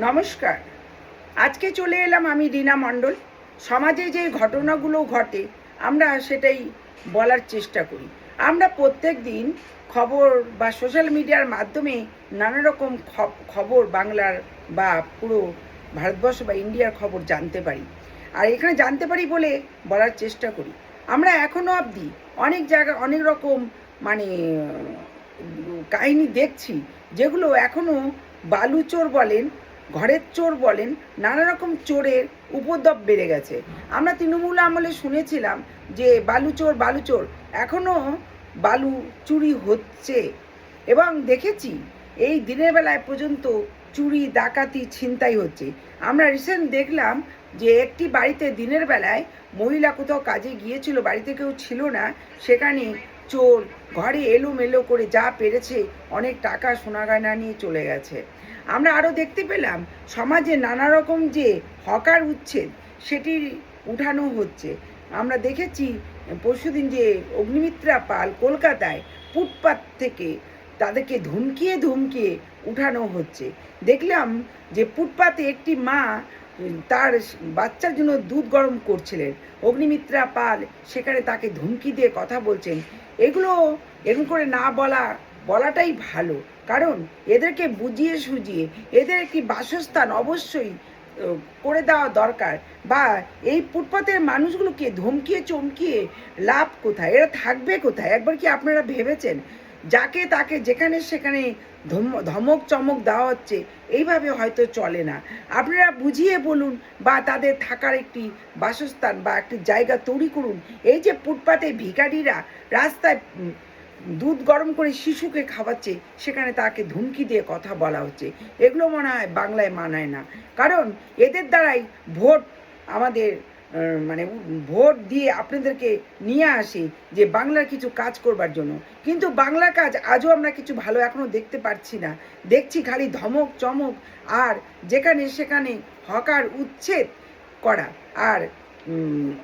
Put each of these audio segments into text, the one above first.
নমস্কার। আজকে চলে এলাম আমি রীনা মণ্ডল। সমাজে যে ঘটনাগুলো ঘটে আমরা সেটাই বলার চেষ্টা করি। আমরা প্রত্যেক দিন খবর বা সোশ্যাল মিডিয়ার মাধ্যমে নানা রকম খবর বাংলার বা পুরো ভারতবর্ষ বা ইন্ডিয়ার খবর জানতে পারি। আর এখানে জানতে পারি বলে বলার চেষ্টা করি। আমরা এখনও অবধি অনেক জায়গায় অনেক রকম মানে কাহিনী দেখছি, যেগুলো এখনও বালুচোর বলেন, ঘরের চোর বলেন, নানা রকম চোরের উপদ্রব বেড়ে গেছে। আমরা তৃণমূল আমলে শুনেছিলাম যে বালুচোর এখনও বালু চুরি হচ্ছে, এবং দেখেছি এই দিনের বেলায় পর্যন্ত চুরি ডাকাতি ছিনতাই হচ্ছে। আমরা রিসেন্ট দেখলাম যে একটি বাড়িতে দিনের বেলায় মহিলা কোথাও কাজে গিয়েছিল, বাড়িতে কেউ ছিল না, সেখানে চোর ঘরে এলোমেলো করে যা পেরেছে অনেক টাকা সোনা গয়না নিয়ে চলে গেছে। আমরা আরও দেখতে পেলাম সমাজে নানা রকম যে হকার উচ্ছেদ সেটি উঠানো হচ্ছে। আমরা দেখেছি পরশুদিন যে অগ্নিমিত্রা পাল কলকাতায় ফুটপাত থেকে তাদেরকে ধমকিয়ে উঠানো হচ্ছে। দেখলাম যে ফুটপাতে একটি মা তার বাচ্চার জন্য দুধ গরম করছিলেন, অগ্নিমিত্রা পাল সেখানে তাকে ধমকি দিয়ে কথা বলছেন। এরকম করে না বলাটাই ভালো, কারণ এদেরকে বুঝিয়ে সুঝিয়ে এদের একটি বাসস্থান অবশ্যই করে দেওয়া দরকার। বা এই ফুটপাতের মানুষগুলোকে ধমকিয়ে চমকিয়ে লাভ কোথায়? এরা থাকবে কোথায়? একবার কি আপনারা ভেবেছেন? যাকে তাকে যেখানে সেখানে ধমক চমক দেওয়া হচ্ছে, এইভাবে হয়তো চলে না। আপনারা বুঝিয়ে বলুন বা তাদের থাকার একটি বাসস্থান বা একটি জায়গা তৈরি করুন। এই যে ফুটপাতে ভিখারিরা রাস্তায় দুধ গরম করে শিশুকে খাওয়াচ্ছে, সেখানে তাকে ধমকি দিয়ে কথা বলা হচ্ছে, এগুলো মনে হয় বাংলায় মানায় না। কারণ এদের দ্বারাই ভোট আমাদের ভোট দিয়ে আপনাদেরকে নিয়ে আসে যে বাংলার কিছু কাজ করবার জন্য, কিন্তু বাংলার কাজ আজও আমরা কিছু ভালো এখনও দেখতে পাচ্ছি না। দেখছি খালি ধমক চমক আর যেখানে সেখানে হকার উচ্ছেদ করা আর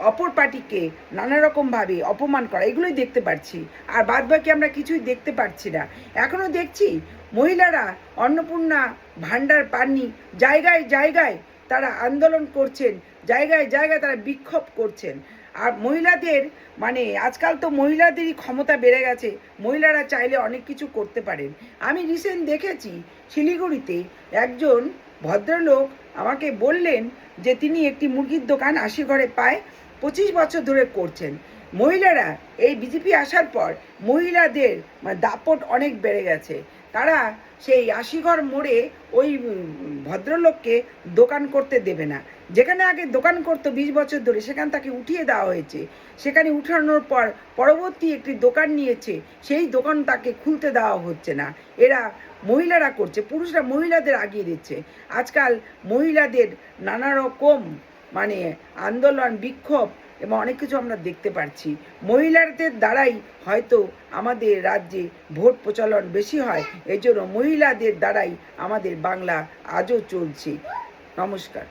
অপর পার্টিকে নানা রকমভাবে অপমান করা, এগুলোই দেখতে পাচ্ছি। আর বাদ বাকি আমরা কিছুই দেখতে পাচ্ছি না। এখনও দেখছি মহিলারা অন্নপূর্ণা ভাণ্ডার পাননি, জায়গায় জায়গায় তারা আন্দোলন করছেন, জায়গায় জায়গায় তারা বিক্ষোভ করছেন। আর মহিলাদের আজকাল তো মহিলাদেরই ক্ষমতা বেড়ে গেছে, মহিলারা চাইলে অনেক কিছু করতে পারেন। আমি রিসেন্ট দেখেছি শিলিগুড়িতে একজন ভদ্রলোক আমাকে বললেন যে তিনি একটি মুরগির দোকান আশিঘরে পায় 25 বছর ধরে করছেন। মহিলারা এই বিজেপি আসার পর মহিলাদের দাপট অনেক বেড়ে গেছে। তারা সেই আশিঘর মোড়ে ওই ভদ্রলোককে দোকান করতে দেবে না। যেখানে আগে দোকান করতো 20 বছর ধরে, সেখান তাকে উঠিয়ে দেওয়া হয়েছে। সেখানে উঠানোর পর পরবর্তী একটি দোকান নিয়েছে, সেই দোকান তাকে খুলতে দেওয়া হচ্ছে না। এরা মহিলারা করছে, পুরুষরা মহিলাদের আগিয়ে দিচ্ছে। আজকাল মহিলাদের নানা রকম আন্দোলন বিক্ষোভ এবং অনেক কিছু আমরা দেখতে পাচ্ছি। মহিলাদের দ্বারাই হয়তো আমাদের রাজ্যে ভোট প্রচলন বেশি হয়, এই জন্য মহিলাদের দ্বারাই আমাদের বাংলা আজও চলছে। নমস্কার।